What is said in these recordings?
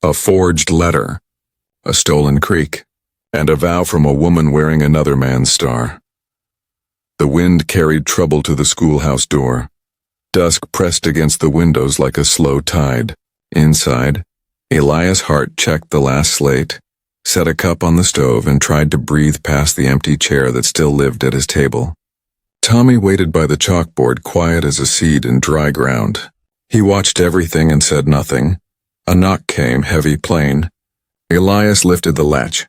A forged letter, a stolen creek, and a vow from a woman wearing another man's star. The wind carried trouble to the schoolhouse door. Dusk pressed against the windows like a slow tide. Inside, Elias Hart checked the last slate, set a cup on the stove, and tried to breathe past the empty chair that still lived at his table. Tommy waited by the chalkboard, quiet as a seed in dry ground. He watched everything and said nothing. A knock came, heavy, plain. Elias lifted the latch.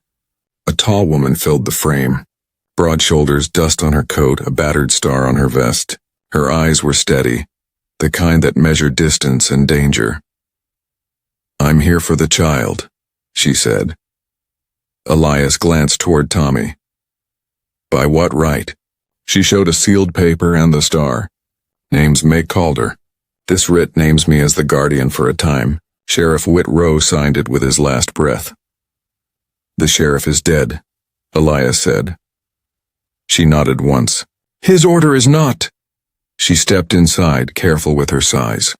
A tall woman filled the frame. Broad shoulders, dust on her coat, a battered star on her vest. Her eyes were steady, the kind that measure distance and danger. "I'm here for the child," she said. Elias glanced toward Tommy. "By what right?" She showed a sealed paper and the star. "Name's May Calder. This writ names me as the guardian for a time. Sheriff Whit Rowe signed it with his last breath." "The sheriff is dead," Elias said. She nodded once. "His order is not." She stepped inside, careful with her size.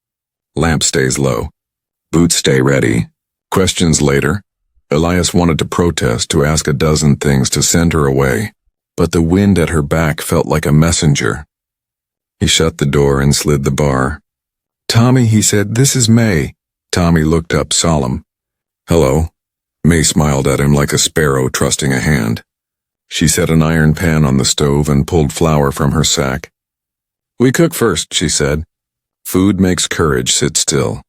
"Lamp stays low. Boots stay ready." Questions later. Elias wanted to protest, to ask a dozen things, to send her away, but the wind at her back felt like a messenger. He shut the door and slid the bar. "Tommy," he said, "this is May." Tommy looked up, solemn. "Hello." May smiled at him like a sparrow trusting a hand. She set an iron pan on the stove and pulled flour from her sack. "We cook first," she said. "Food makes courage sit still."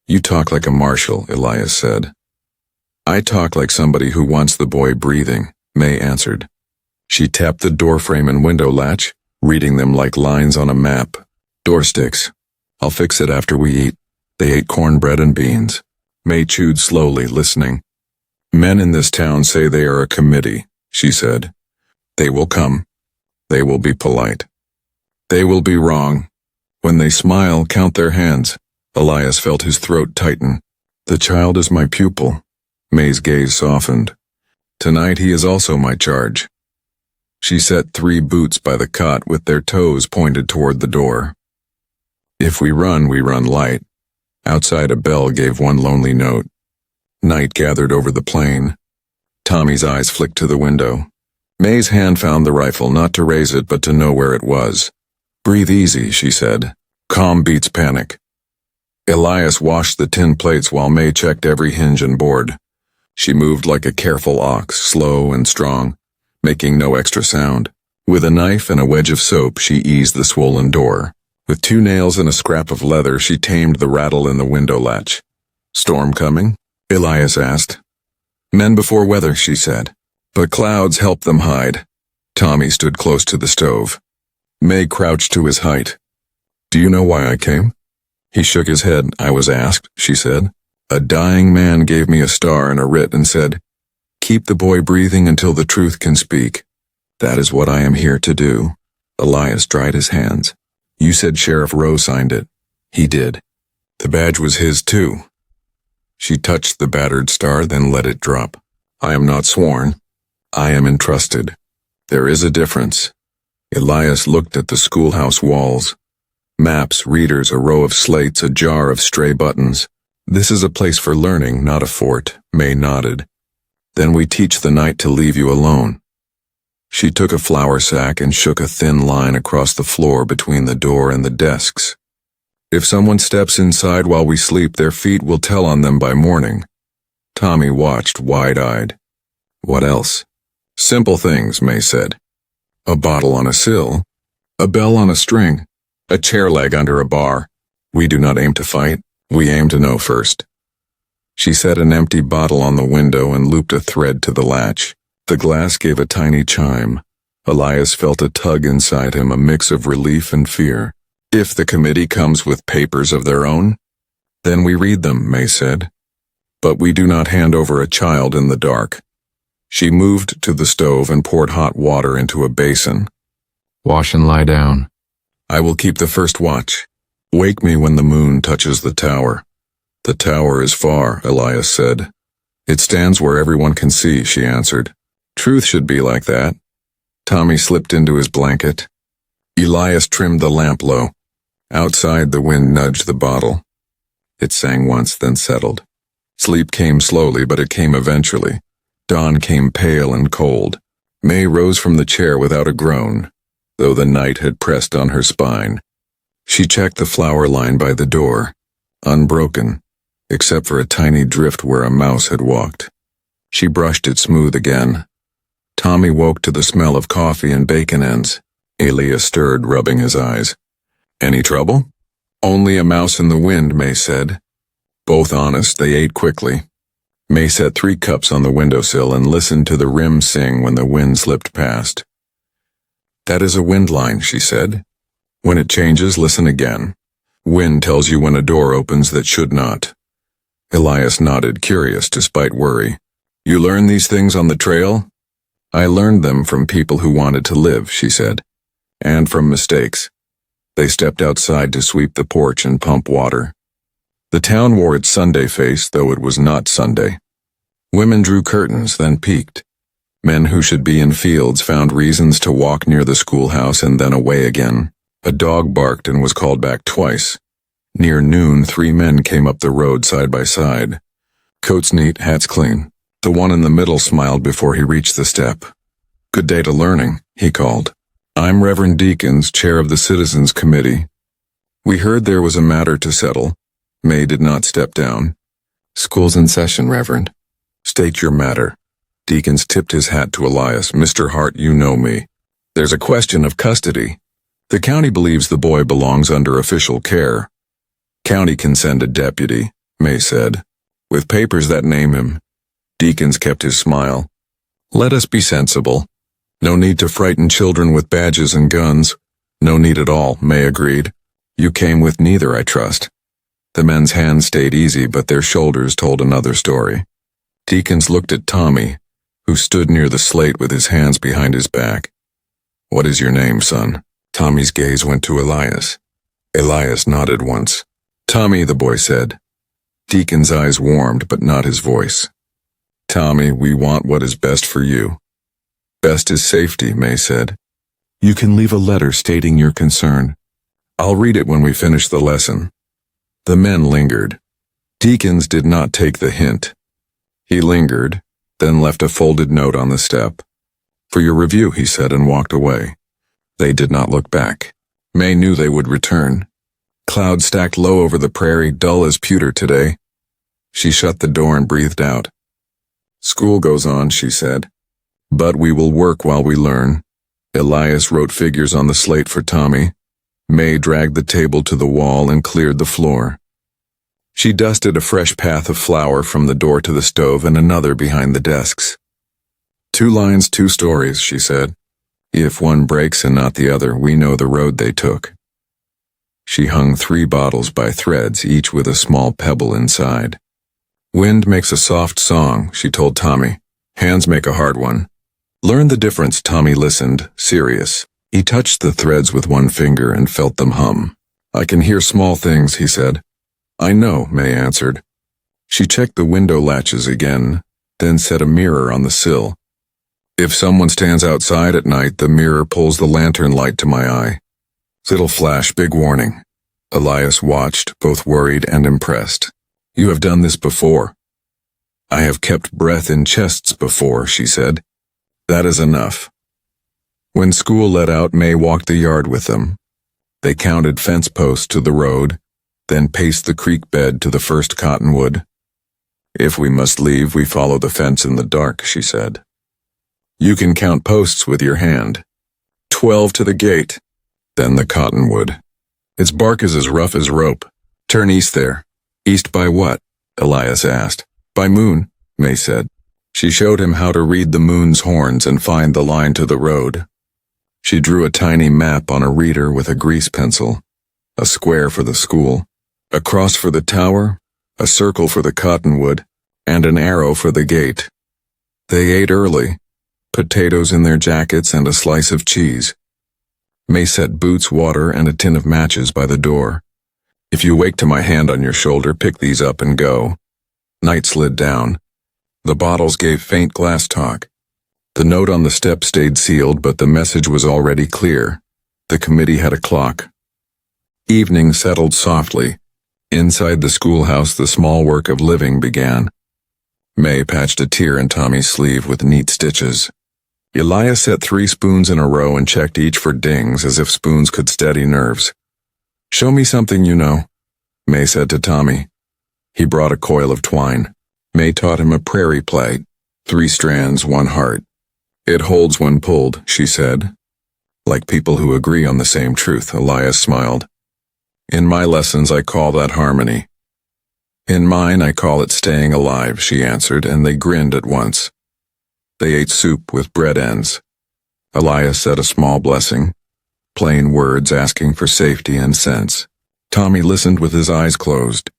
"You talk like a marshal," Elias said. "I talk like somebody who wants the boy breathing," May answered. She tapped the doorframe and window latch, reading them like lines on a map. "Door sticks. I'll fix it after we eat." They ate cornbread and beans. May chewed slowly, listening. "Men in this town say they are a committee," she said. "They will come. They will be polite. They will be wrong. When they smile, count their hands." Elias felt his throat tighten. "The child is my pupil." May's gaze softened. "Tonight he is also my charge." She set 3 boots by the cot with their toes pointed toward the door. "If we run light." Outside, a bell gave one lonely note. Night gathered over the plain. Tommy's eyes flicked to the window. May's hand found the rifle, not to raise it but to know where it was. "Breathe easy," she said. "Calm beats panic." Elias washed the tin plates while May checked every hinge and board. She moved like a careful ox, slow and strong, making no extra sound. With a knife and a wedge of soap, she eased the swollen door. With 2 nails and a scrap of leather, she tamed the rattle in the window latch. "Storm coming?" Elias asked. "Men before weather," she said. "But clouds help them hide." Tommy stood close to the stove. May crouched to his height. "Do you know why I came?" He shook his head. "I was asked," she said. "A dying man gave me a star and a writ and said, 'Keep the boy breathing until the truth can speak.' That is what I am here to do." Elias dried his hands. "You said Sheriff Rowe signed it." "He did. The badge was his too." She touched the battered star, then let it drop. "I am not sworn. I am entrusted. There is a difference." Elias looked at the schoolhouse walls. Maps, readers, a row of slates, a jar of stray buttons. "This is a place for learning, not a fort," May nodded. "Then we teach the night to leave you alone." She took a flour sack and shook a thin line across the floor between the door and the desks. "If someone steps inside while we sleep, their feet will tell on them by morning." Tommy watched, wide-eyed. "What else?" "Simple things," May said. "A bottle on a sill, a bell on a string, a chair leg under a bar. We do not aim to fight, we aim to know first." She set an empty bottle on the window and looped a thread to the latch. The glass gave a tiny chime. Elias felt a tug inside him, a mix of relief and fear. "If the committee comes with papers of their own, then we read them," May said. "But we do not hand over a child in the dark." She moved to the stove and poured hot water into a basin. "Wash and lie down. I will keep the first watch. Wake me when the moon touches the tower." "The tower is far," Elias said. "It stands where everyone can see," she answered. "Truth should be like that." Tommy slipped into his blanket. Elias trimmed the lamp low. Outside, the wind nudged the bottle. It sang once, then settled. Sleep came slowly, but it came eventually. Dawn came pale and cold. May rose from the chair without a groan, though the night had pressed on her spine. She checked the flower line by the door, unbroken, except for a tiny drift where a mouse had walked. She brushed it smooth again. Tommy woke to the smell of coffee and bacon ends. Elias stirred, rubbing his eyes. Any trouble? Only a mouse in the wind, May said. Both honest, they ate quickly. May set 3 cups on the windowsill and listened to the rim sing when the wind slipped past. That is a wind line, she said. When it changes, listen again. Wind tells you when a door opens that should not. Elias nodded, curious despite worry. You learn these things on the trail? I learned them from people who wanted to live, she said. And from mistakes. They stepped outside to sweep the porch and pump water. The town wore its Sunday face, though it was not Sunday. Women drew curtains, then peeked. Men who should be in fields found reasons to walk near the schoolhouse and then away again. A dog barked and was called back twice. Near noon, 3 men came up the road side by side. Coats neat, hats clean. The one in the middle smiled before he reached the step. Good day to learning, he called. I'm Reverend Deakins, chair of the Citizens Committee. We heard there was a matter to settle. May did not step down. School's in session, Reverend. State your matter. Deakins tipped his hat to Elias. Mr. Hart, you know me. There's a question of custody. The county believes the boy belongs under official care. County can send a deputy, May said, with papers that name him. Deakins kept his smile. Let us be sensible. No need to frighten children with badges and guns. No need at all, May agreed. You came with neither, I trust. The men's hands stayed easy, but their shoulders told another story. Deakins looked at Tommy, who stood near the slate with his hands behind his back. What is your name, son? Tommy's gaze went to Elias. Elias nodded once. Tommy, the boy said. Deacon's eyes warmed, but not his voice. Tommy, we want what is best for you. Best is safety, May said. You can leave a letter stating your concern. I'll read it when we finish the lesson. The men lingered. Deakins did not take the hint. He lingered, then left a folded note on the step. For your review, he said, and walked away. They did not look back. May knew they would return. Clouds stacked low over the prairie, dull as pewter today. She shut the door and breathed out. School goes on, she said. But we will work while we learn. Elias wrote figures on the slate for Tommy. May dragged the table to the wall and cleared the floor. She dusted a fresh path of flour from the door to the stove and another behind the desks. 2 lines, 2 stories, she said. If one breaks and not the other, we know the road they took. She hung 3 bottles by threads, each with a small pebble inside. Wind makes a soft song, she told Tommy. Hands make a hard one. Learn the difference, Tommy listened, serious. He touched the threads with one finger and felt them hum. I can hear small things, he said. I know, May answered. She checked the window latches again, then set a mirror on the sill. If someone stands outside at night, the mirror pulls the lantern light to my eye. Little flash, big warning. Elias watched, both worried and impressed. You have done this before. I have kept breath in chests before, she said. That is enough. When school let out, May walked the yard with them. They counted fence posts to the road, then paced the creek bed to the first cottonwood. If we must leave, we follow the fence in the dark, she said. You can count posts with your hand. 12 to the gate, then the cottonwood. Its bark is as rough as rope. Turn east there. East by what? Elias asked. By moon, May said. She showed him how to read the moon's horns and find the line to the road. She drew a tiny map on a reader with a grease pencil. A square for the school, a cross for the tower, a circle for the cottonwood, and an arrow for the gate. They ate early, potatoes in their jackets and a slice of cheese. May set boots, water, and a tin of matches by the door. If you wake to my hand on your shoulder, pick these up and go. Night slid down. The bottles gave faint glass talk. The note on the step stayed sealed, but the message was already clear. The committee had a clock. Evening settled softly. Inside the schoolhouse, the small work of living began. May patched a tear in Tommy's sleeve with neat stitches. Elias set 3 spoons in a row and checked each for dings as if spoons could steady nerves. "Show me something you know," May said to Tommy. He brought a coil of twine. May taught him a prairie plait, 3 strands, 1 heart. "It holds when pulled," she said. "Like people who agree on the same truth," Elias smiled. "In my lessons I call that harmony." "In mine I call it staying alive," she answered, and they grinned at once. They ate soup with bread ends. Elias said a small blessing, plain words asking for safety and sense. Tommy listened with his eyes closed.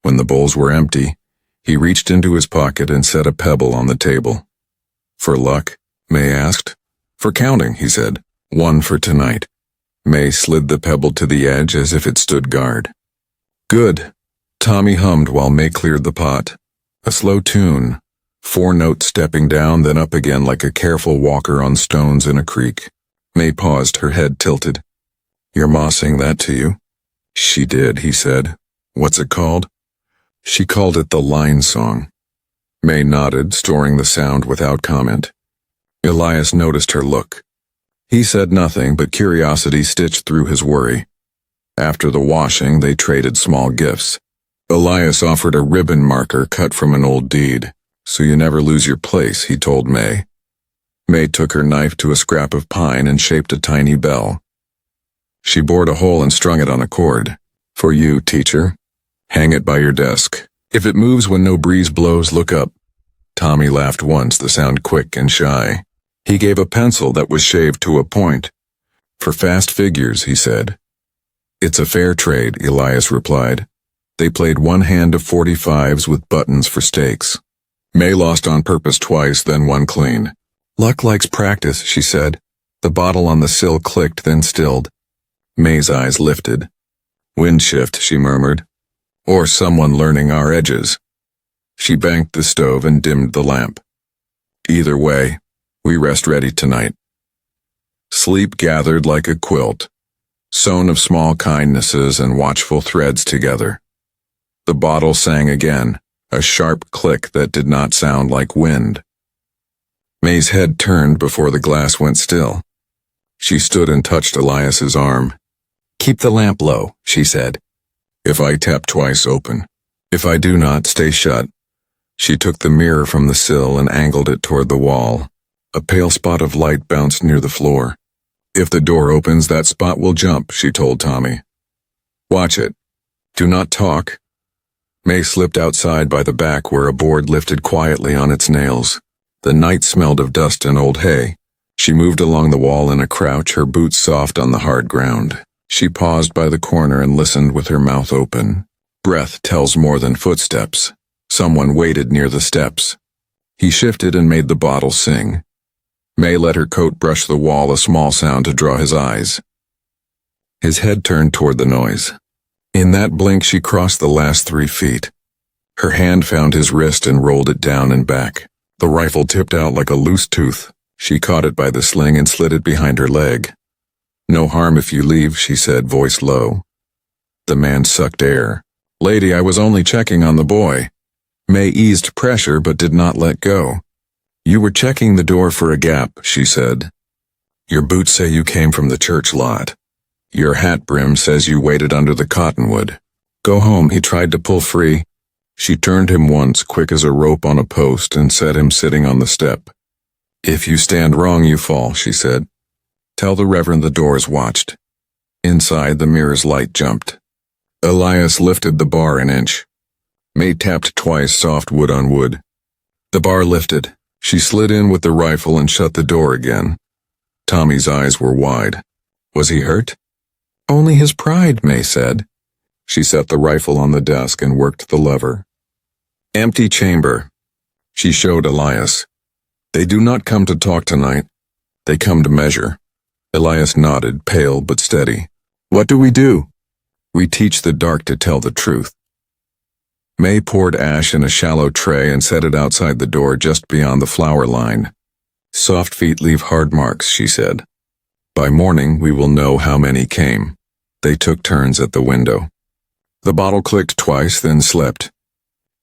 When the bowls were empty, he reached into his pocket and set a pebble on the table. "For luck?" May asked. "For counting," he said. "1 for tonight." May slid the pebble to the edge as if it stood guard. "Good," Tommy hummed while May cleared the pot. A slow tune, 4 notes stepping down then up again like a careful walker on stones in a creek. May paused, her head tilted. "Your ma sang that to you?" "She did," he said. "What's it called?" "She called it the line song." May nodded, storing the sound without comment. Elias noticed her look. He said nothing, but curiosity stitched through his worry. After the washing, they traded small gifts. Elias offered a ribbon marker cut from an old deed. "So you never lose your place," he told May. May took her knife to a scrap of pine and shaped a tiny bell. She bored a hole and strung it on a cord. "For you, teacher. Hang it by your desk. If it moves when no breeze blows, look up." Tommy laughed once, the sound quick and shy. He gave a pencil that was shaved to a point. "For fast figures," he said. "It's a fair trade," Elias replied. They played 1 hand of 45s with buttons for stakes. May lost on purpose twice, then won clean. "Luck likes practice," she said. The bottle on the sill clicked, then stilled. May's eyes lifted. "Wind shift," she murmured. "Or someone learning our edges." She banked the stove and dimmed the lamp. "Either way, we rest ready tonight." Sleep gathered like a quilt, sewn of small kindnesses and watchful threads together. The bottle sang again, a sharp click that did not sound like wind. May's head turned before the glass went still. She stood and touched Elias's arm. "Keep the lamp low," she said. "If I tap twice, open. If I do not, stay shut." She took the mirror from the sill and angled it toward the wall. A pale spot of light bounced near the floor. "If the door opens, that spot will jump," she told Tommy. "Watch it. Do not talk." May slipped outside by the back where a board lifted quietly on its nails. The night smelled of dust and old hay. She moved along the wall in a crouch, her boots soft on the hard ground. She paused by the corner and listened with her mouth open. Breath tells more than footsteps. Someone waited near the steps. He shifted and made the bottle sing. May let her coat brush the wall, a small sound to draw his eyes. His head turned toward the noise. In that blink she crossed the last 3 feet. Her hand found his wrist and rolled it down and back. The rifle tipped out like a loose tooth. She caught it by the sling and slid it behind her leg. "No harm if you leave," she said, voice low. The man sucked air. "Lady, I was only checking on the boy." May eased pressure but did not let go. "You were checking the door for a gap," she said. "Your boots say you came from the church lot. Your hat brim says you waited under the cottonwood. Go home." He tried to pull free. She turned him once, quick as a rope on a post, and set him sitting on the step. "If you stand wrong, you fall," she said. "Tell the Reverend the door is watched." Inside, the mirror's light jumped. Elias lifted the bar an inch. May tapped twice, soft wood on wood. The bar lifted. She slid in with the rifle and shut the door again. Tommy's eyes were wide. Was he hurt? "Only his pride," May said. She set the rifle on the desk and worked the lever. "Empty chamber." She showed Elias. "They do not come to talk tonight. They come to measure." Elias nodded, pale but steady. "What do we do?" "We teach the dark to tell the truth." May poured ash in a shallow tray and set it outside the door just beyond the flower line. "Soft feet leave hard marks," she said. "By morning we will know how many came." They took turns at the window. The bottle clicked twice, then slipped.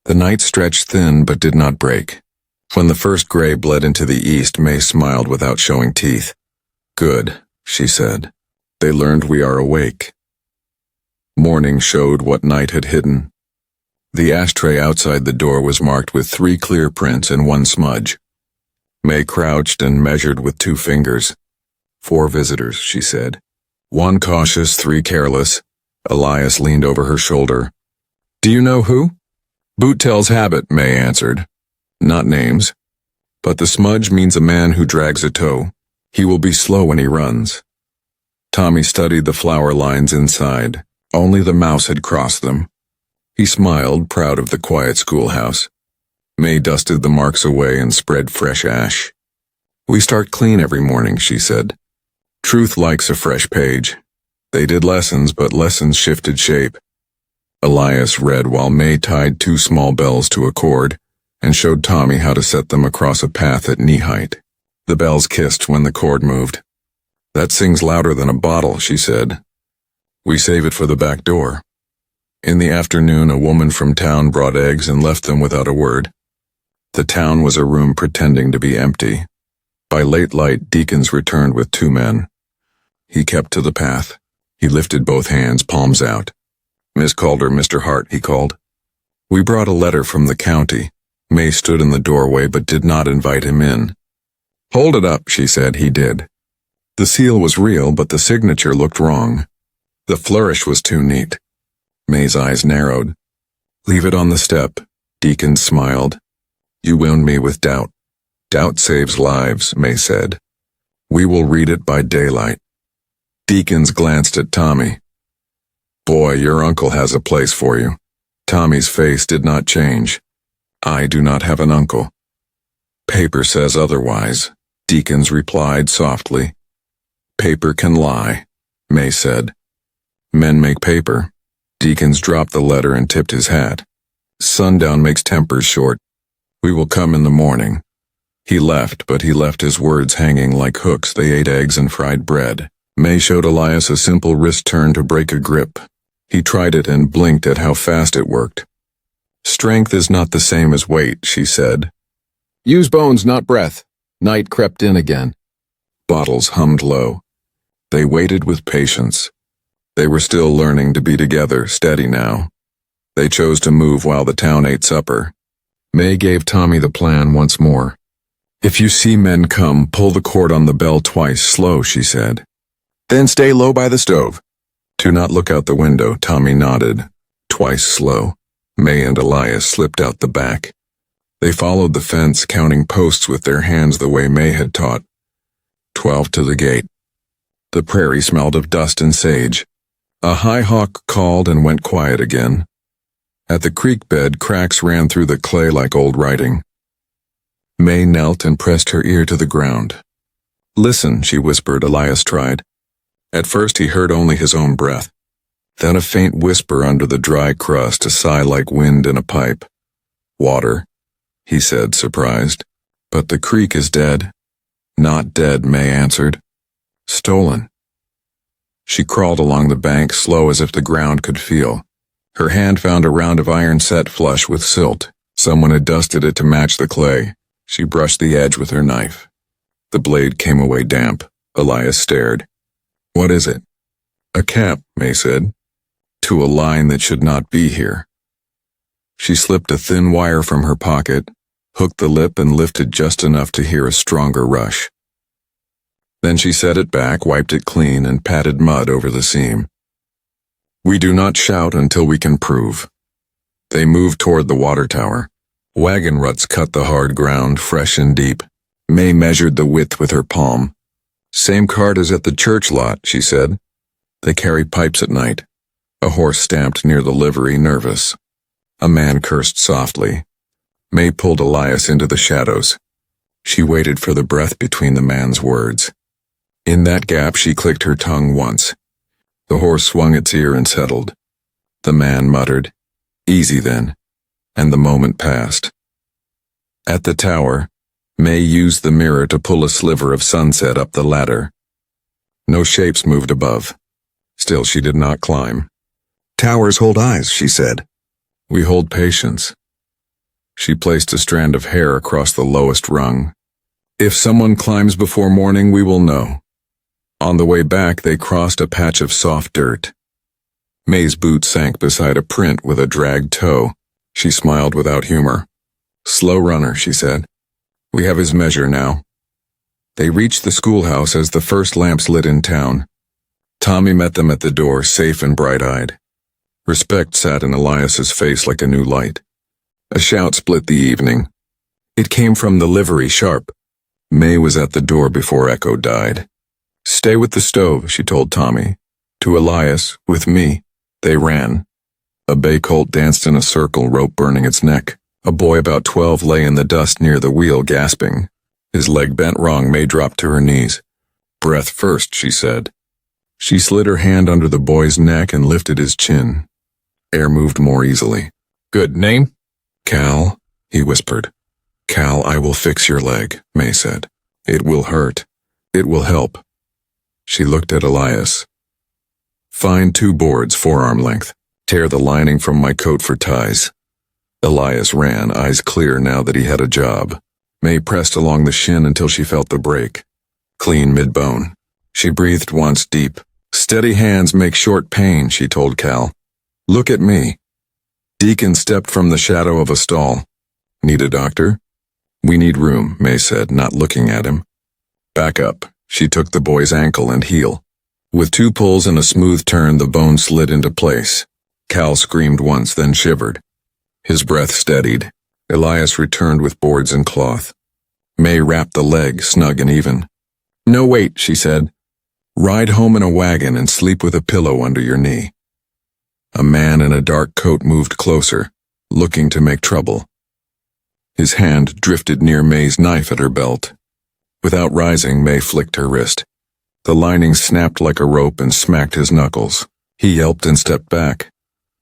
The night stretched thin but did not break. When the first gray bled into the east, May smiled without showing teeth. "Good," she said. "They learned we are awake." Morning showed what night had hidden. The ashtray outside the door was marked with 3 clear prints and 1 smudge. May crouched and measured with 2 fingers. 4 visitors, she said. 1 cautious, 3 careless. Elias leaned over her shoulder. "Do you know who?" "Boot tells habit," May answered. "Not names. But the smudge means a man who drags a toe. He will be slow when he runs." Tommy studied the flower lines inside. Only the mouse had crossed them. He smiled, proud of the quiet schoolhouse. May dusted the marks away and spread fresh ash. "We start clean every morning," she said. "Truth likes a fresh page." They did lessons, but lessons shifted shape. Elias read while May tied 2 small bells to a cord and showed Tommy how to set them across a path at knee height. The bells kissed when the cord moved. "That sings louder than a bottle," she said. "We save it for the back door." In the afternoon, a woman from town brought eggs and left them without a word. The town was a room pretending to be empty. By late light, Deacons returned with 2 men. He kept to the path. He lifted both hands, palms out. "Miss Calder, Mr. Hart," he called. "We brought a letter from the county." May stood in the doorway but did not invite him in. "Hold it up," she said. He did. The seal was real, but the signature looked wrong. The flourish was too neat. May's eyes narrowed. "Leave it on the step." Deacon smiled. "You wound me with doubt." "Doubt saves lives," May said. "We will read it by daylight." Deacons glanced at Tommy. "Boy, your uncle has a place for you." Tommy's face did not change. "I do not have an uncle." "Paper says otherwise," Deacons replied softly. "Paper can lie," May said. "Men make paper." Deacons dropped the letter and tipped his hat. "Sundown makes tempers short. We will come in the morning." He left, but he left his words hanging like hooks. They ate eggs and fried bread. May showed Elias a simple wrist turn to break a grip. He tried it and blinked at how fast it worked. "Strength is not the same as weight," she said. "Use bones, not breath." Night crept in again. Bottles hummed low. They waited with patience. They were still learning to be together, steady now. They chose to move while the town ate supper. May gave Tommy the plan once more. "If you see men come, pull the cord on the bell twice, slow," she said. "Then stay low by the stove." "Do not look out the window," Tommy nodded. Twice slow. May and Elias slipped out the back. They followed the fence, counting posts with their hands the way May had taught. 12 to the gate. The prairie smelled of dust and sage. A high hawk called and went quiet again. At the creek bed, cracks ran through the clay like old writing. May knelt and pressed her ear to the ground. "Listen," she whispered. Elias tried. At first he heard only his own breath. Then a faint whisper under the dry crust, a sigh like wind in a pipe. "Water," he said, surprised. "But the creek is dead." "Not dead," May answered. "Stolen." She crawled along the bank, slow as if the ground could feel. Her hand found a round of iron set flush with silt. Someone had dusted it to match the clay. She brushed the edge with her knife. The blade came away damp. Elias stared. "What is it?" "A cap," May said. "To a line that should not be here." She slipped a thin wire from her pocket, hooked the lip and lifted just enough to hear a stronger rush. Then she set it back, wiped it clean, and patted mud over the seam. "We do not shout until we can prove." They moved toward the water tower. Wagon ruts cut the hard ground, fresh and deep. May measured the width with her palm. "Same cart as at the church lot," she said. "They carry pipes at night." A horse stamped near the livery, nervous. A man cursed softly. May pulled Elias into the shadows. She waited for the breath between the man's words. In that gap she clicked her tongue once. The horse swung its ear and settled. The man muttered, "Easy then," and the moment passed. At the tower, May used the mirror to pull a sliver of sunset up the ladder. No shapes moved above. Still she did not climb. Towers hold eyes, she said. We hold patience. She placed a strand of hair across the lowest rung. If someone climbs before morning, we will know. On the way back, they crossed a patch of soft dirt. May's boot sank beside a print with a dragged toe. She smiled without humor. Slow runner, she said. We have his measure now. They reached the schoolhouse as the first lamps lit in town. Tommy met them at the door, safe and bright-eyed. Respect sat in Elias's face like a new light. A shout split the evening. It came from the livery sharp. May was at the door before Echo died. Stay with the stove, she told Tommy. To Elias, with me. They ran. A bay colt danced in a circle, rope burning its neck. A boy about 12 lay in the dust near the wheel, gasping. His leg bent wrong. May dropped to her knees. Breath first, she said. She slid her hand under the boy's neck and lifted his chin. Air moved more easily. Good name? Cal, he whispered. Cal, I will fix your leg, May said. It will hurt. It will help. She looked at Elias. Find 2 boards, forearm length. Tear the lining from my coat for ties. Elias ran, eyes clear now that he had a job. May pressed along the shin until she felt the break. Clean mid-bone. She breathed once deep. Steady hands make short pain, she told Cal. Look at me. Deacon stepped from the shadow of a stall. Need a doctor? We need room, May said, not looking at him. Back up. She took the boy's ankle and heel. With 2 pulls and a smooth turn, the bone slid into place. Cal screamed once, then shivered. His breath steadied. Elias returned with boards and cloth. May wrapped the leg, snug and even. No, wait, she said. Ride home in a wagon and sleep with a pillow under your knee. A man in a dark coat moved closer, looking to make trouble. His hand drifted near May's knife at her belt. Without rising, May flicked her wrist. The lining snapped like a rope and smacked his knuckles. He yelped and stepped back.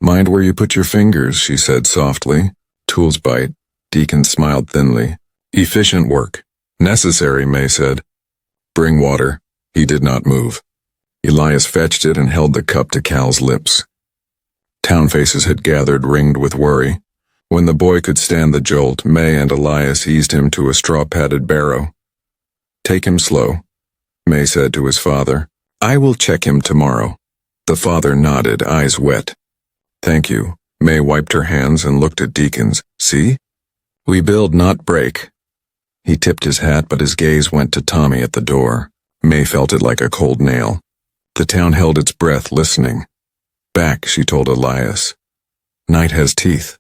Mind where you put your fingers, she said softly. Tools bite. Deacon smiled thinly. Efficient work. Necessary, May said. Bring water. He did not move. Elias fetched it and held the cup to Cal's lips. Town faces had gathered, ringed with worry. When the boy could stand the jolt, May and Elias eased him to a straw-padded barrow. Take him slow, May said to his father. I will check him tomorrow. The father nodded, eyes wet. Thank you. May wiped her hands and looked at Deacons. See? We build, not break. He tipped his hat, but his gaze went to Tommy at the door. May felt it like a cold nail. The town held its breath, listening. Back, she told Elias. Night has teeth.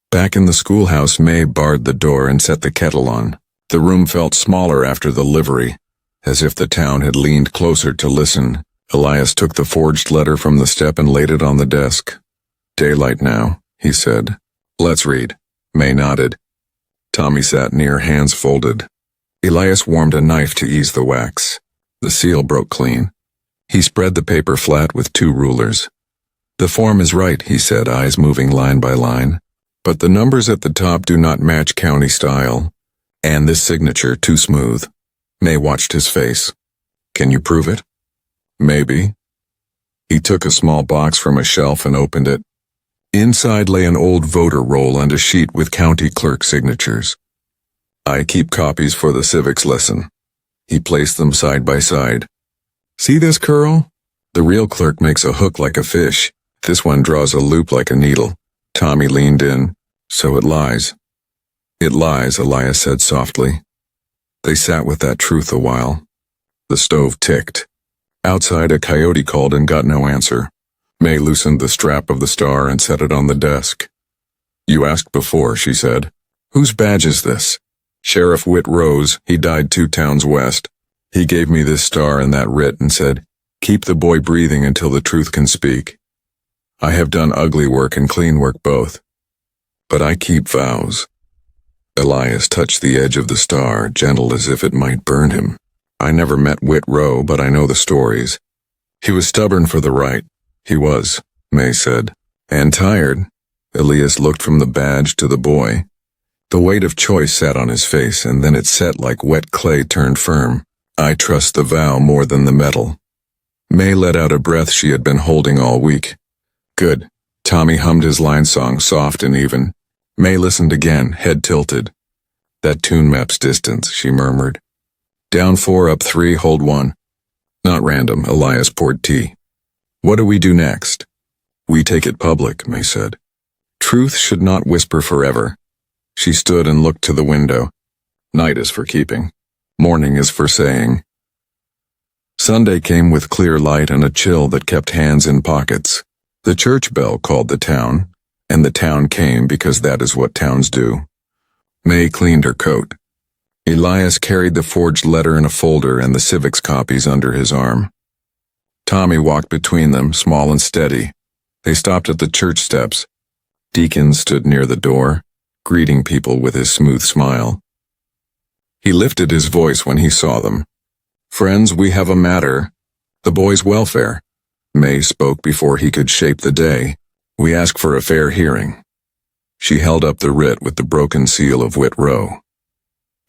Back in the schoolhouse, May barred the door and set the kettle on. The room felt smaller after the livery, as if the town had leaned closer to listen. Elias took the forged letter from the step and laid it on the desk. Daylight now, he said. Let's read. May nodded. Tommy sat near, hands folded. Elias warmed a knife to ease the wax. The seal broke clean. He spread the paper flat with 2 rulers. The form is right, he said, eyes moving line by line. But the numbers at the top do not match county style. And this signature too smooth. May watched his face. Can you prove it? Maybe. He took a small box from a shelf and opened it. Inside lay an old voter roll and a sheet with county clerk signatures. I keep copies for the civics lesson. He placed them side by side. See this curl? The real clerk makes a hook like a fish. This one draws a loop like a needle. Tommy leaned in. So it lies. It lies, Elias said softly. They sat with that truth a while. The stove ticked. Outside, a coyote called and got no answer. May loosened the strap of the star and set it on the desk. You asked before, she said. Whose badge is this? Sheriff Whit Rose. He died 2 towns west. He gave me this star and that writ and said, keep the boy breathing until the truth can speak. I have done ugly work and clean work both. But I keep vows. Elias touched the edge of the star, gentle as if it might burn him. I never met Whit Rowe, but I know the stories. He was stubborn for the right. He was, May said. And tired. Elias looked from the badge to the boy. The weight of choice sat on his face, and then it set like wet clay turned firm. I trust the vow more than the metal. May let out a breath she had been holding all week. Good. Tommy hummed his line song soft and even. May listened again, head tilted. That tune maps distance, she murmured. Down 4, up 3, hold 1. Not random, Elias poured tea. What do we do next? We take it public, May said. Truth should not whisper forever. She stood and looked to the window. Night is for keeping. Morning is for saying. Sunday came with clear light and a chill that kept hands in pockets. The church bell called the town, and the town came because that is what towns do. May cleaned her coat. Elias carried the forged letter in a folder and the civics copies under his arm. Tommy walked between them, small and steady. They stopped at the church steps. Deacon stood near the door, greeting people with his smooth smile. He lifted his voice when he saw them. Friends, we have a matter. The boys' welfare. May spoke before he could shape the day. We ask for a fair hearing. She held up the writ with the broken seal of Whit Rowe.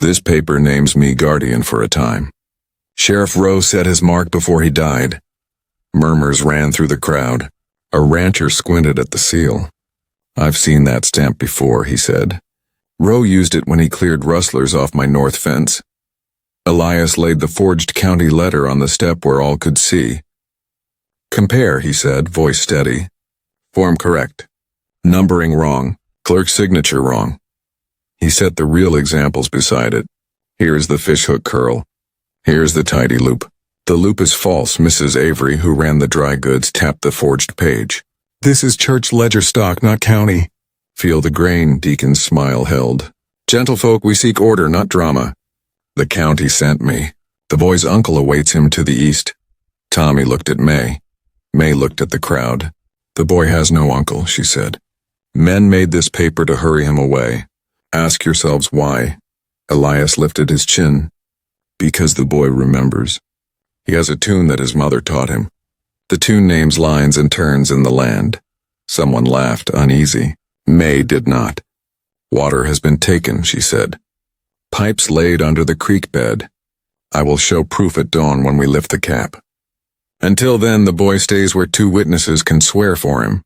This paper names me guardian for a time. Sheriff Rowe set his mark before he died. Murmurs ran through the crowd. A rancher squinted at the seal. I've seen that stamp before, he said. Rowe used it when he cleared rustlers off my north fence. Elias laid the forged county letter on the step where all could see. Compare, he said, voice steady. Form correct. Numbering wrong. Clerk's signature wrong. He set the real examples beside it. Here's the fishhook curl. Here's the tidy loop. The loop is false. Mrs. Avery, who ran the dry goods, tapped the forged page. This is church ledger stock, not county. Feel the grain, Deacon's smile held. Gentlefolk, we seek order, not drama. The county sent me. The boy's uncle awaits him to the east. Tommy looked at May. May looked at the crowd. The boy has no uncle, she said. Men made this paper to hurry him away. Ask yourselves why. Elias lifted his chin. Because the boy remembers. He has a tune that his mother taught him. The tune names lines and turns in the land. Someone laughed, uneasy. May did not. Water has been taken, she said. Pipes laid under the creek bed. I will show proof at dawn when we lift the cap. Until then, the boy stays where 2 witnesses can swear for him.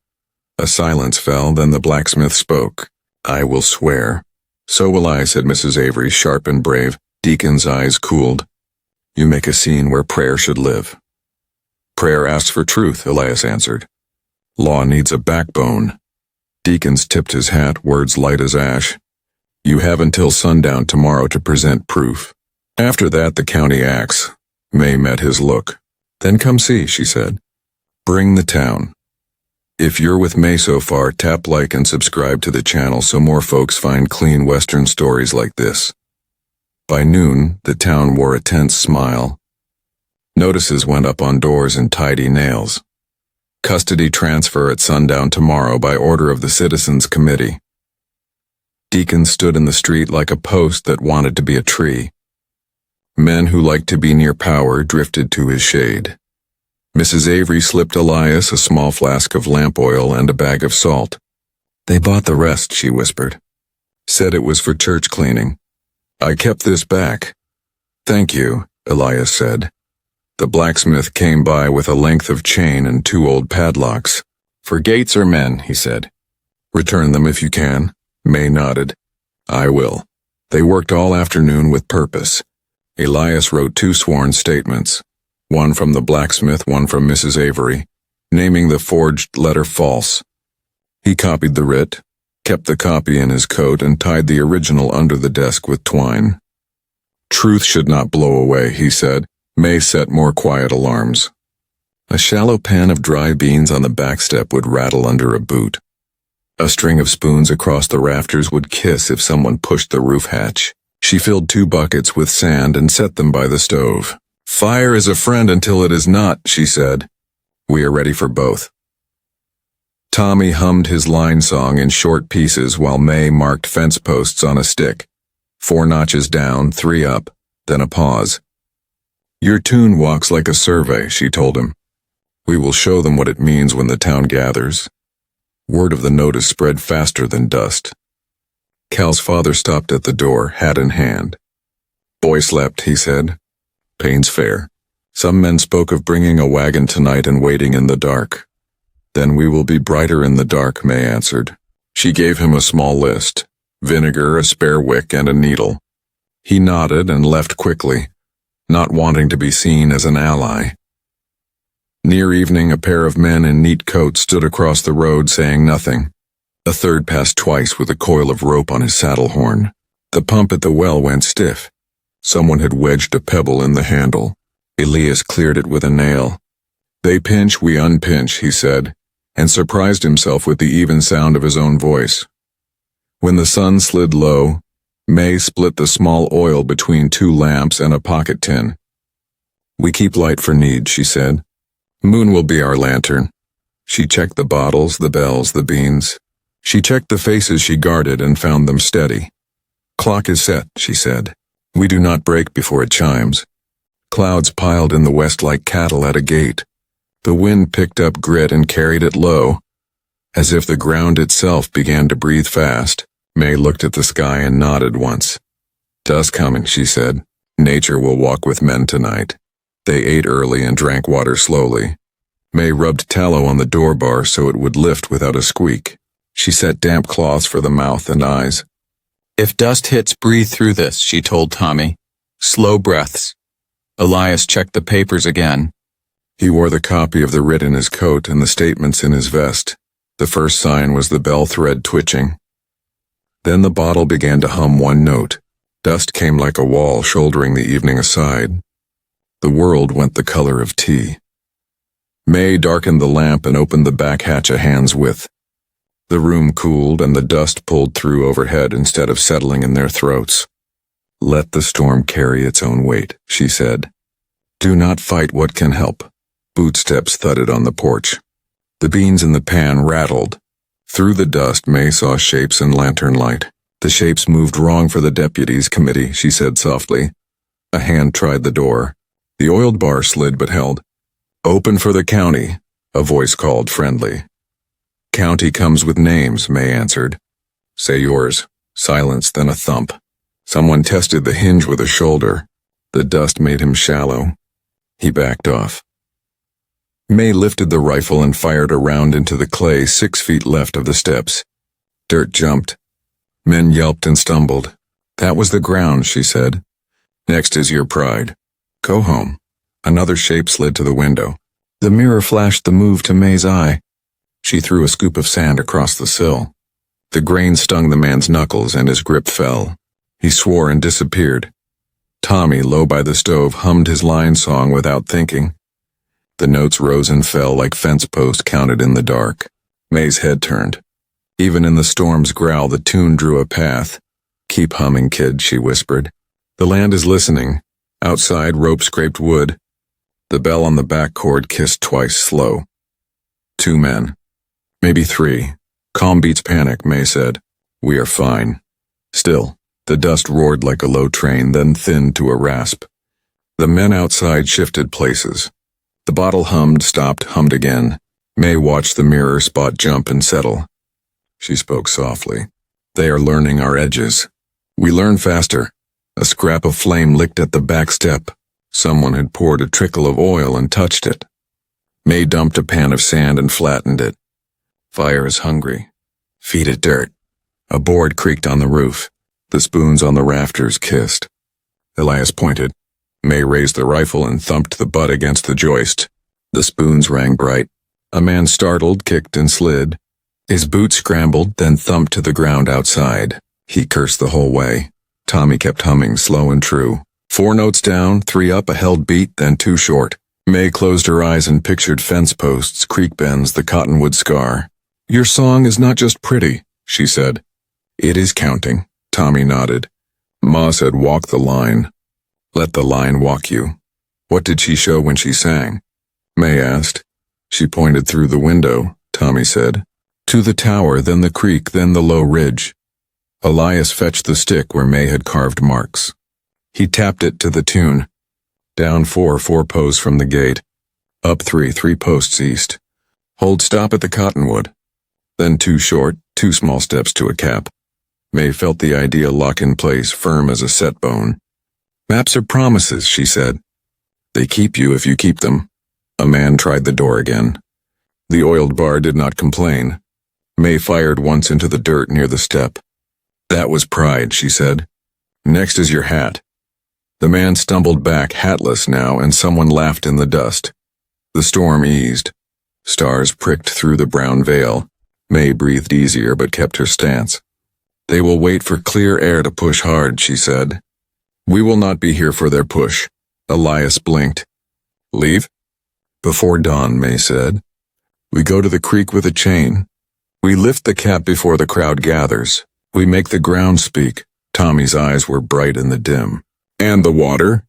A silence fell, then the blacksmith spoke. I will swear. So will I, said Mrs. Avery, sharp and brave. Deacon's eyes cooled. You make a scene where prayer should live. Prayer asks for truth, Elias answered. Law needs a backbone. Deacons tipped his hat, words light as ash. You have until sundown tomorrow to present proof. After that, the county acts. May met his look. Then come see, she said. Bring the town. If you're with May so far, tap like and subscribe to the channel so more folks find clean Western stories like this. By noon, the town wore a tense smile. Notices went up on doors and tidy nails. Custody transfer at sundown tomorrow by order of the Citizens Committee. Deacon stood in the street like a post that wanted to be a tree. Men who liked to be near power drifted to his shade. Mrs. Avery slipped Elias a small flask of lamp oil and a bag of salt. They bought the rest, she whispered. Said it was for church cleaning. I kept this back. Thank you, Elias said. The blacksmith came by with a length of chain and 2 old padlocks. For gates or men, he said. Return them if you can. May nodded. I will. They worked all afternoon with purpose. Elias wrote 2 sworn statements. One from the blacksmith, one from Mrs. Avery, naming the forged letter false. He copied the writ, kept the copy in his coat, and tied the original under the desk with twine. Truth should not blow away, he said. May set more quiet alarms. A shallow pan of dry beans on the back step would rattle under a boot. A string of spoons across the rafters would kiss if someone pushed the roof hatch. She filled 2 buckets with sand and set them by the stove. Fire is a friend until it is not, she said. We are ready for both. Tommy hummed his line song in short pieces while May marked fence posts on a stick. 4 notches down, 3 up, then a pause. Your tune walks like a survey, she told him. We will show them what it means when the town gathers. Word of the notice spread faster than dust. Cal's father stopped at the door, hat in hand. Boy slept, he said. Pain's fair. Some men spoke of bringing a wagon tonight and waiting in the dark. Then we will be brighter in the dark, May answered. She gave him a small list: vinegar, a spare wick, and a needle. He nodded and left quickly, not wanting to be seen as an ally. Near evening, a pair of men in neat coats stood across the road saying nothing. A third passed twice with a coil of rope on his saddle horn. The pump at the well went stiff. Someone had wedged a pebble in the handle. Elias cleared it with a nail. They pinch, we unpinch, he said, and surprised himself with the even sound of his own voice. When the sun slid low, May split the small oil between 2 lamps and a pocket tin. We keep light for need, she said. Moon will be our lantern. She checked the bottles, the bells, the beans. She checked the faces she guarded and found them steady. Clock is set, she said. We do not break before it chimes. Clouds piled in the west like cattle at a gate. The wind picked up grit and carried it low, as if the ground itself began to breathe fast. May looked at the sky and nodded once. Dusk coming, she said. Nature will walk with men tonight. They ate early and drank water slowly. May rubbed tallow on the door bar so it would lift without a squeak. She set damp cloths for the mouth and eyes. If dust hits, breathe through this, she told Tommy. Slow breaths. Elias checked the papers again. He wore the copy of the writ in his coat and the statements in his vest. The first sign was the bell thread twitching. Then the bottle began to hum one note. Dust came like a wall shouldering the evening aside. The world went the color of tea. May darkened the lamp and opened the back hatch a hand's width. The room cooled and the dust pulled through overhead instead of settling in their throats. Let the storm carry its own weight, she said. Do not fight what can help. Bootsteps thudded on the porch. The beans in the pan rattled. Through the dust, May saw shapes in lantern light. The shapes moved wrong for the deputies' committee, she said softly. A hand tried the door. The oiled bar slid but held. Open for the county, a voice called friendly. County comes with names, May answered. Say yours. Silence, then a thump. Someone tested the hinge with a shoulder. The dust made him shallow. He backed off. May lifted the rifle and fired a round into the clay 6 feet left of the steps. Dirt jumped. Men yelped and stumbled. That was the ground, she said. Next is your pride. Go home. Another shape slid to the window. The mirror flashed the move to May's eye. She threw a scoop of sand across the sill. The grain stung the man's knuckles and his grip fell. He swore and disappeared. Tommy, low by the stove, hummed his line song without thinking. The notes rose and fell like fence posts counted in the dark. May's head turned. Even in the storm's growl, the tune drew a path. Keep humming, kid, she whispered. The land is listening. Outside, rope scraped wood. The bell on the back cord kissed twice slow. 2 men. Maybe 3. Calm beats panic, May said. We are fine. Still, the dust roared like a low train, then thinned to a rasp. The men outside shifted places. The bottle hummed, stopped, hummed again. May watched the mirror spot jump and settle. She spoke softly. They are learning our edges. We learn faster. A scrap of flame licked at the back step. Someone had poured a trickle of oil and touched it. May dumped a pan of sand and flattened it. Fire is hungry. Feed it dirt. A board creaked on the roof. The spoons on the rafters kissed. Elias pointed. May raised the rifle and thumped the butt against the joist. The spoons rang bright. A man startled, kicked and slid. His boots scrambled, then thumped to the ground outside. He cursed the whole way. Tommy kept humming, slow and true. 4 notes down, 3 up, a held beat, then 2 short. May closed her eyes and pictured fence posts, creek bends, the cottonwood scar. Your song is not just pretty, she said. It is counting, Tommy nodded. Ma said walk the line. Let the line walk you. What did she show when she sang? May asked. She pointed through the window, Tommy said. To the tower, then the creek, then the low ridge. Elias fetched the stick where May had carved marks. He tapped it to the tune. Down 4 posts from the gate. Up 3 posts east. Hold stop at the cottonwood. Then 2 short, 2 small steps to a cap. May felt the idea lock in place, firm as a set bone. Maps are promises, she said. They keep you if you keep them. A man tried the door again. The oiled bar did not complain. May fired once into the dirt near the step. That was pride, she said. Next is your hat. The man stumbled back, hatless now, and someone laughed in the dust. The storm eased. Stars pricked through the brown veil. May breathed easier but kept her stance. They will wait for clear air to push hard, she said. We will not be here for their push. Elias blinked. Leave? Before dawn, May said. We go to the creek with a chain. We lift the cap before the crowd gathers. We make the ground speak. Tommy's eyes were bright in the dim. And the water?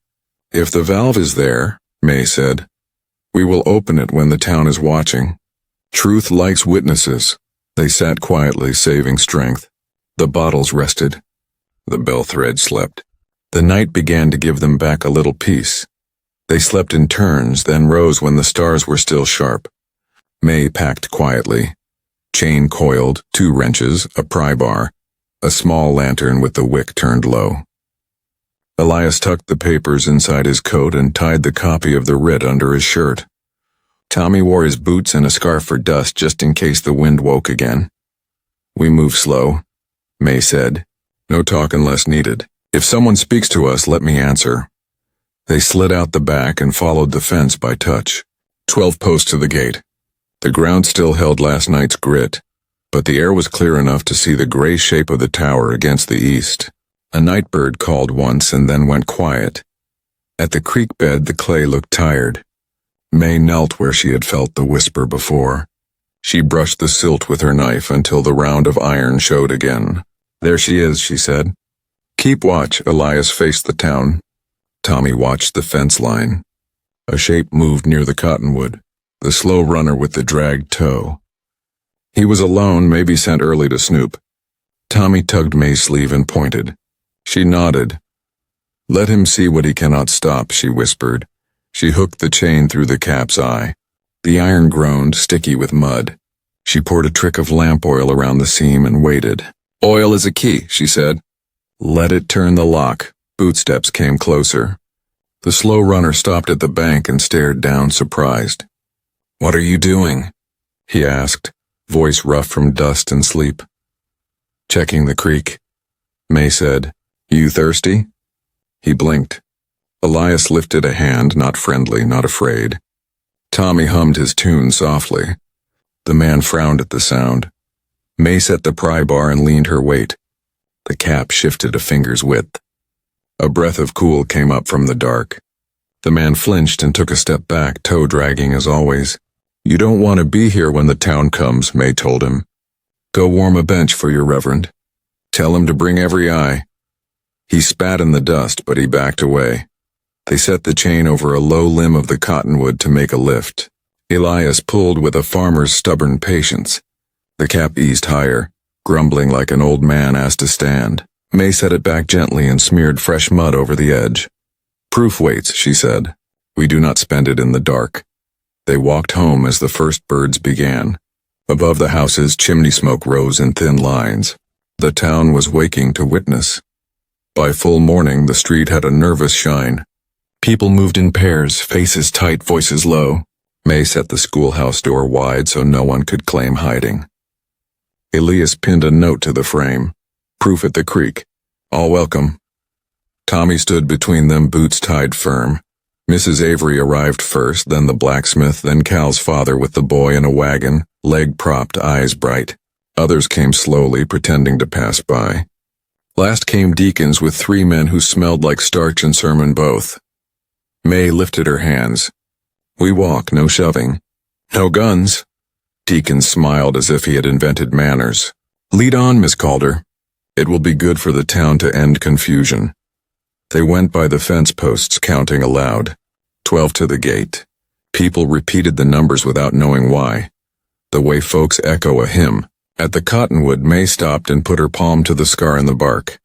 If the valve is there, May said. We will open it when the town is watching. Truth likes witnesses. They sat quietly, saving strength. The bottles rested. The bell thread slept. The night began to give them back a little peace. They slept in turns, then rose when the stars were still sharp. May packed quietly. Chain coiled, 2 wrenches, a pry bar, a small lantern with the wick turned low. Elias tucked the papers inside his coat and tied the copy of the writ under his shirt. Tommy wore his boots and a scarf for dust just in case the wind woke again. We move slow, May said. No talk unless needed. If someone speaks to us, let me answer. They slid out the back and followed the fence by touch. 12 posts to the gate. The ground still held last night's grit, but the air was clear enough to see the gray shape of the tower against the east. A night bird called once and then went quiet. At the creek bed, the clay looked tired. May knelt where she had felt the whisper before. She brushed the silt with her knife until the round of iron showed again. There she is, she said. Keep watch. Elias faced the town. Tommy watched the fence line. A shape moved near the cottonwood, the slow runner with the dragged toe. He was alone, maybe sent early to snoop. Tommy tugged May's sleeve and pointed. She nodded. Let him see what he cannot stop, she whispered. She hooked the chain through the cap's eye. The iron groaned, sticky with mud. She poured a trick of lamp oil around the seam and waited. Oil is a key, she said. Let it turn the lock. Bootsteps came closer. The slow runner stopped at the bank and stared down, surprised. What are you doing? He asked, voice rough from dust and sleep. Checking the creek. May said, You thirsty? He blinked. Elias lifted a hand, not friendly, not afraid. Tommy hummed his tune softly. The man frowned at the sound. May set the pry bar and leaned her weight. The cap shifted a finger's width. A breath of cool came up from the dark. The man flinched and took a step back, toe dragging as always. You don't want to be here when the town comes, May told him. Go warm a bench for your reverend. Tell him to bring every eye. He spat in the dust, but he backed away. They set the chain over a low limb of the cottonwood to make a lift. Elias pulled with a farmer's stubborn patience. The cap eased higher, grumbling like an old man asked to stand. May set it back gently and smeared fresh mud over the edge. Proof waits, she said. We do not spend it in the dark. They walked home as the first birds began. Above the houses, chimney smoke rose in thin lines. The town was waking to witness. By full morning, the street had a nervous shine. People moved in pairs, faces tight, voices low. May set the schoolhouse door wide so no one could claim hiding. Elias pinned a note to the frame. Proof at the creek. All welcome. Tommy stood between them, boots tied firm. Mrs. Avery arrived first, then the blacksmith, then Cal's father with the boy in a wagon, leg propped, eyes bright. Others came slowly, pretending to pass by. Last came deacons with 3 men who smelled like starch and sermon both. May lifted her hands. We walk, no shoving. No guns. Deacon smiled as if he had invented manners. Lead on, Miss Calder. It will be good for the town to end confusion. They went by the fence posts, counting aloud. 12 to the gate. People repeated the numbers without knowing why. The way folks echo a hymn. At the cottonwood, May stopped and put her palm to the scar in the bark.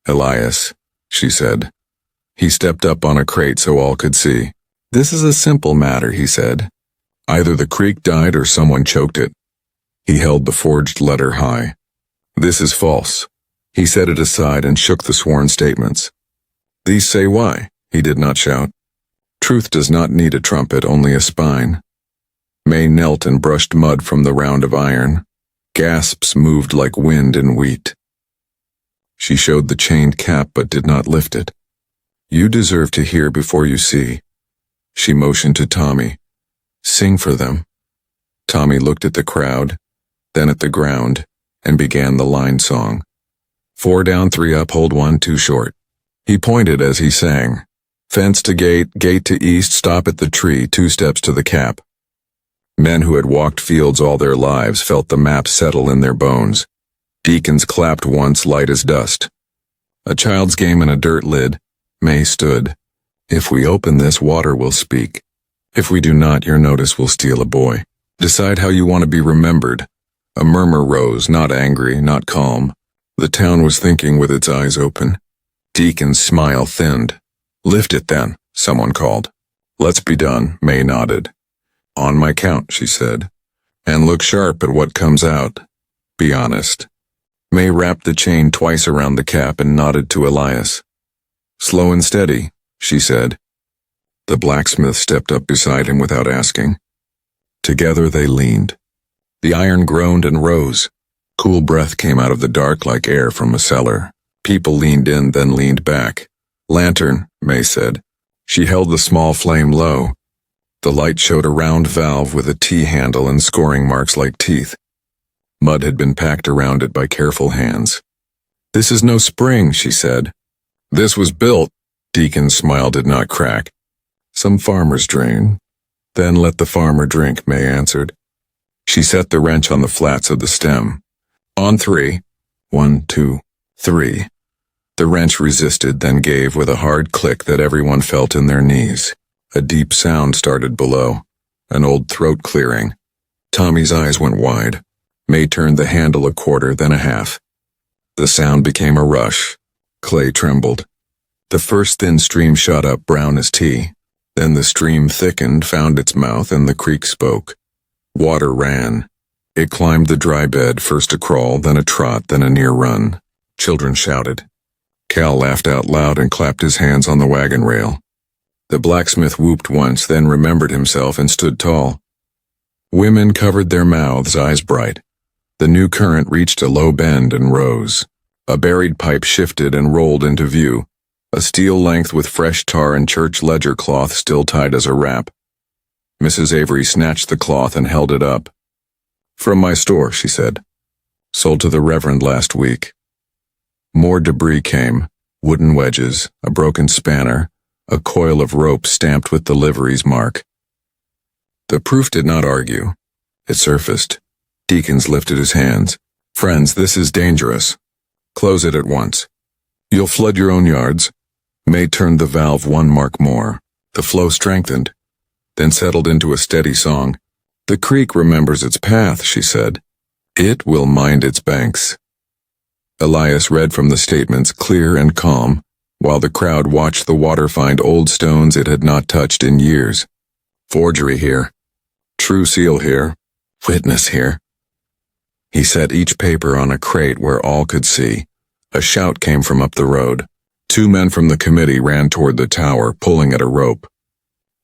Elias, she said. He stepped up on a crate so all could see. This is a simple matter, he said. Either the creek died or someone choked it. He held the forged letter high. This is false. He set it aside and shook the sworn statements. These say why, he did not shout. Truth does not need a trumpet, only a spine. May knelt and brushed mud from the round of iron. Gasps moved like wind in wheat. She showed the chained cap but did not lift it. You deserve to hear before you see. She motioned to Tommy. Sing for them. Tommy looked at the crowd, then at the ground, and began the line song. 4 down, 3 up, hold 1 too short. He pointed as he sang. Fence to gate, gate to east, stop at the tree, 2 steps to the cap. Men who had walked fields all their lives felt the map settle in their bones. Deacons clapped once, light as dust. A child's game in a dirt lid. May stood. If we open this, water will speak. If we do not, your notice will steal a boy. Decide how you want to be remembered. A murmur rose, not angry, not calm. The town was thinking with its eyes open. Deacon's smile thinned. Lift it then, someone called. Let's be done, May nodded. On my count, she said. And look sharp at what comes out. Be honest. May wrapped the chain twice around the cap and nodded to Elias. Slow and steady, she said. The blacksmith stepped up beside him without asking. Together they leaned. The iron groaned and rose. Cool breath came out of the dark like air from a cellar. People leaned in, then leaned back. Lantern, May said. She held the small flame low. The light showed a round valve with a T-handle and scoring marks like teeth. Mud had been packed around it by careful hands. This is no spring, she said. This was built. Deacon's smile did not crack. Some farmers drain. Then let the farmer drink, May answered. She set the wrench on the flats of the stem. On 3. 1, 2, 3. The wrench resisted, then gave with a hard click that everyone felt in their knees. A deep sound started below, an old throat clearing. Tommy's eyes went wide. May turned the handle a quarter, then a half. The sound became a rush. Clay trembled. The first thin stream shot up brown as tea. Then the stream thickened, found its mouth, and the creek spoke. Water ran. It climbed the dry bed, first a crawl, then a trot, then a near run. Children shouted. Cal laughed out loud and clapped his hands on the wagon rail. The blacksmith whooped once, then remembered himself and stood tall. Women covered their mouths, eyes bright. The new current reached a low bend and rose. A buried pipe shifted and rolled into view, a steel length with fresh tar and church ledger cloth still tied as a wrap. Mrs. Avery snatched the cloth and held it up. From my store, she said. Sold to the Reverend last week. More debris came, wooden wedges, a broken spanner, a coil of rope stamped with the livery's mark. The proof did not argue. It surfaced. Deacons lifted his hands. Friends, this is dangerous. Close it at once. You'll flood your own yards. May turned the valve 1 mark more. The flow strengthened, then settled into a steady song. The creek remembers its path, she said. It will mind its banks. Elias read from the statements clear and calm, while the crowd watched the water find old stones it had not touched in years. Forgery here. True seal here. Witness here. He set each paper on a crate where all could see. A shout came from up the road. 2 men from the committee ran toward the tower, pulling at a rope.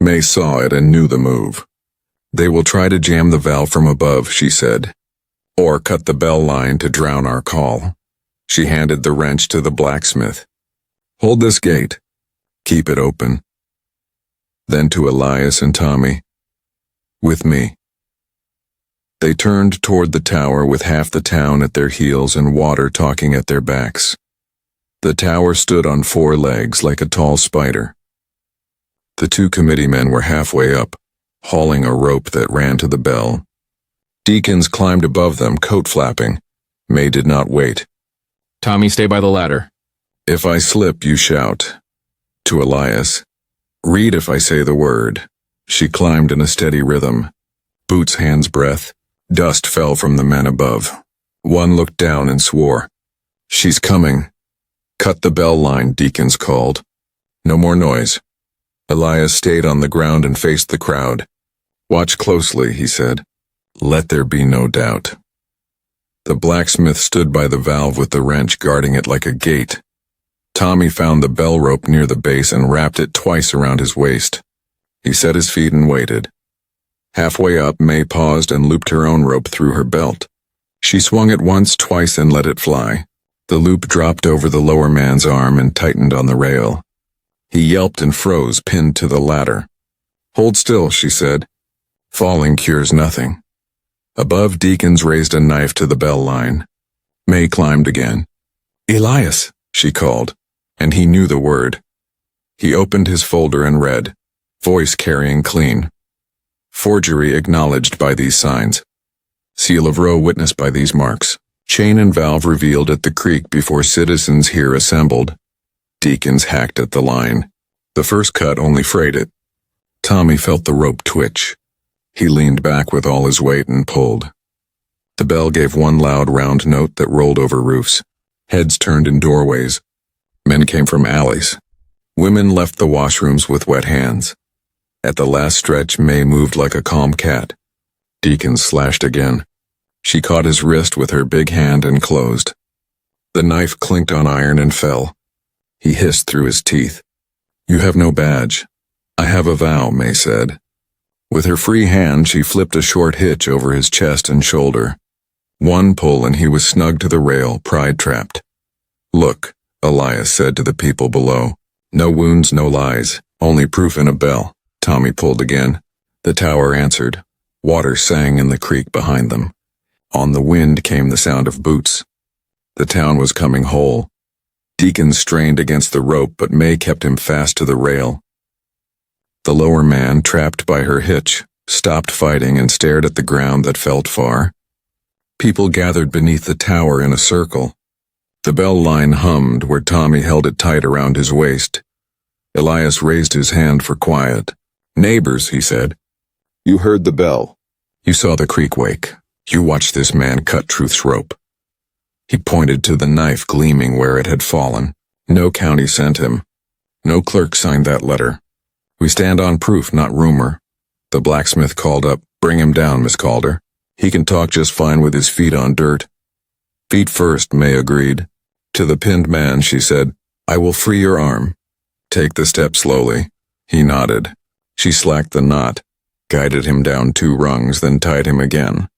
May saw it and knew the move. They will try to jam the valve from above, she said, or cut the bell line to drown our call. She handed the wrench to the blacksmith. Hold this gate. Keep it open. Then to Elias and Tommy. With me. They turned toward the tower with half the town at their heels and water talking at their backs. The tower stood on 4 legs like a tall spider. The 2 committee men were halfway up, hauling a rope that ran to the bell. Deacons climbed above them, coat flapping. May did not wait. Tommy, stay by the ladder. If I slip, you shout. To Elias. Read if I say the word. She climbed in a steady rhythm. Boots' hands' breath. Dust fell from the men above. One looked down and swore. She's coming. Cut the bell line, Deacons called. No more noise. Elias stayed on the ground and faced the crowd. Watch closely, he said. Let there be no doubt. The blacksmith stood by the valve with the wrench guarding it like a gate. Tommy found the bell rope near the base and wrapped it twice around his waist. He set his feet and waited. Halfway up, May paused and looped her own rope through her belt. She swung it once, twice, and let it fly. The loop dropped over the lower man's arm and tightened on the rail. He yelped and froze, pinned to the ladder. "Hold still," she said. "Falling cures nothing." Above, Deacons raised a knife to the bell line. May climbed again. "Elias," she called, and he knew the word. He opened his folder and read, voice carrying clean. Forgery acknowledged by these signs. Seal of row witnessed by these marks. Chain and valve revealed at the creek before citizens here assembled. Deacons hacked at the line. The first cut only frayed it. Tommy felt the rope twitch. He leaned back with all his weight and pulled. The bell gave one loud round note that rolled over roofs. Heads turned in doorways. Men came from alleys. Women left the washrooms with wet hands. At the last stretch, May moved like a calm cat. Deacons slashed again. She caught his wrist with her big hand and closed. The knife clinked on iron and fell. He hissed through his teeth. "You have no badge." "I have a vow," May said. With her free hand, she flipped a short hitch over his chest and shoulder. One pull and he was snug to the rail, pride-trapped. "Look," Elias said to the people below. "No wounds, no lies, only proof in a bell." Tommy pulled again. The tower answered. Water sang in the creek behind them. On the wind came the sound of boots. The town was coming whole. Deacons strained against the rope, but May kept him fast to the rail. The lower man, trapped by her hitch, stopped fighting and stared at the ground that felt far. People gathered beneath the tower in a circle. The bell line hummed where Tommy held it tight around his waist. Elias raised his hand for quiet. "Neighbors," he said. "You heard the bell. You saw the creek wake. You watched this man cut Truth's rope." He pointed to the knife gleaming where it had fallen. "No county sent him. No clerk signed that letter. We stand on proof, not rumor." The blacksmith called up. "Bring him down, Miss Calder. He can talk just fine with his feet on dirt." "Feet first," May agreed. To the pinned man, she said, "I will free your arm. Take the step slowly." He nodded. She slacked the knot, guided him down 2 rungs, then tied him again.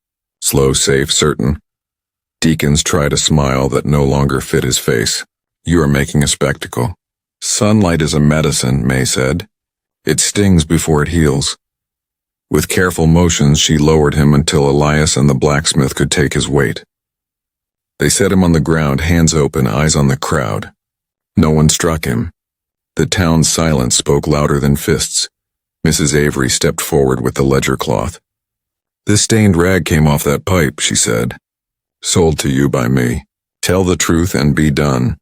Slow, safe, certain. Deacons tried a smile that no longer fit his face. "You are making a spectacle." "Sunlight is a medicine," May said. "It stings before it heals." With careful motions, she lowered him until Elias and the blacksmith could take his weight. They set him on the ground, hands open, eyes on the crowd. No one struck him. The town's silence spoke louder than fists. Mrs. Avery stepped forward with the ledger cloth. "This stained rag came off that pipe," she said. "Sold to you by me. Tell the truth and be done."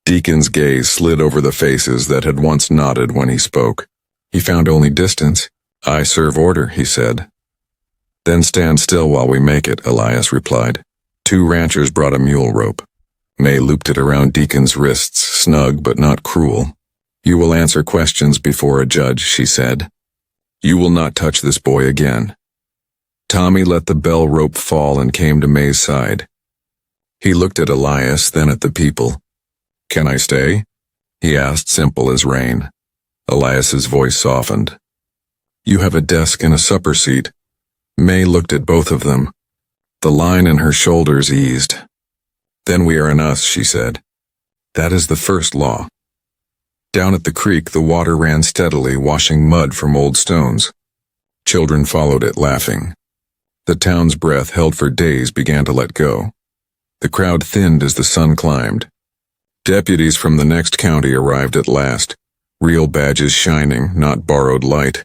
Deacon's gaze slid over the faces that had once nodded when he spoke. He found only distance. "I serve order," he said. "Then stand still while we make it," Elias replied. 2 ranchers brought a mule rope. May looped it around Deacon's wrists, snug but not cruel. "You will answer questions before a judge," she said. "You will not touch this boy again." Tommy let the bell rope fall and came to May's side. He looked at Elias, then at the people. "Can I stay?" he asked, simple as rain. Elias's voice softened. "You have a desk and a supper seat." May looked at both of them. The line in her shoulders eased. "Then we are in us," she said. "That is the first law." Down at the creek, the water ran steadily, washing mud from old stones. Children followed it, laughing. The town's breath, held for days, began to let go. The crowd thinned as the sun climbed. Deputies from the next county arrived at last, real badges shining, not borrowed light.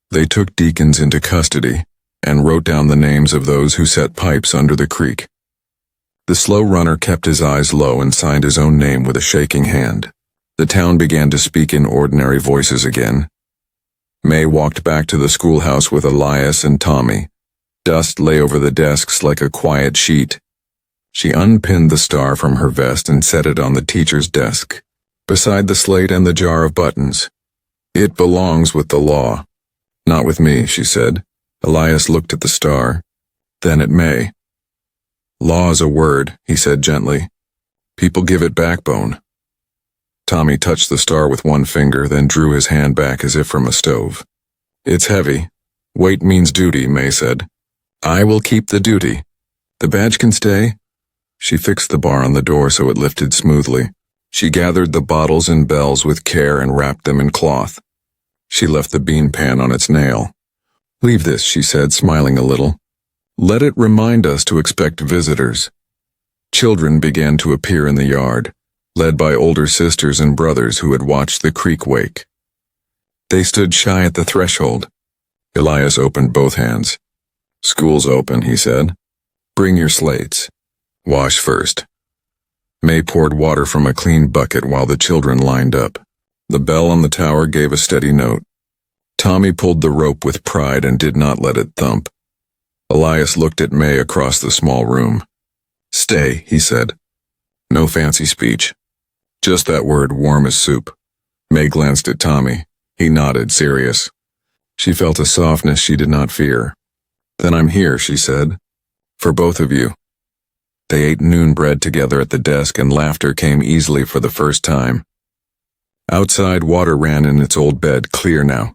They took Deacons into custody and wrote down the names of those who set pipes under the creek. The slow runner kept his eyes low and signed his own name with a shaking hand. The town began to speak in ordinary voices again. May walked back to the schoolhouse with Elias and Tommy. Dust lay over the desks like a quiet sheet. She unpinned the star from her vest and set it on the teacher's desk, beside the slate and the jar of buttons. "It belongs with the law." "Not with me," she said. Elias looked at the star, then at May. "Law is a word," he said gently. "People give it backbone." Tommy touched the star with one finger, then drew his hand back as if from a stove. "It's heavy." Wait means duty, May said. I will keep the duty. The badge can stay? She fixed the bar on the door so it lifted smoothly. She gathered the bottles and bells with care and wrapped them in cloth. She left the bean pan on its nail. Leave this, she said, smiling a little. Let it remind us to expect visitors. Children began to appear in the yard, led by older sisters and brothers who had watched the creek wake. They stood shy at the threshold. Elias opened both hands. School's open, he said. Bring your slates. Wash first. May poured water from a clean bucket while the children lined up. The bell on the tower gave a steady note. Tommy pulled the rope with pride and did not let it thump. Elias looked at May across the small room. Stay, he said. No fancy speech. Just that word, warm as soup. May glanced at Tommy. He nodded, serious. She felt a softness she did not fear. Then I'm here, she said. For both of you. They ate noon bread together at the desk and laughter came easily for the first time. Outside, water ran in its old bed, clear now.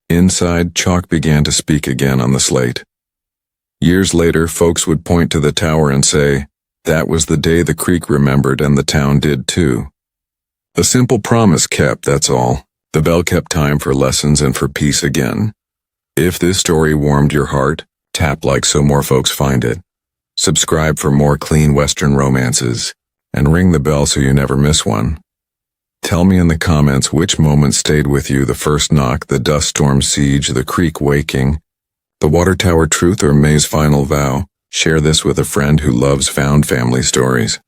Inside, chalk began to speak again on the slate. Years later, folks would point to the tower and say, that was the day the creek remembered and the town did too. A simple promise kept, that's all. The bell kept time for lessons and for peace again. If this story warmed your heart, tap like so more folks find it. Subscribe for more clean Western romances, and ring the bell so you never miss one. Tell me in the comments which moment stayed with you: the first knock, the dust storm siege, the creek waking, the water tower truth, or May's final vow. Share this with a friend who loves found family stories.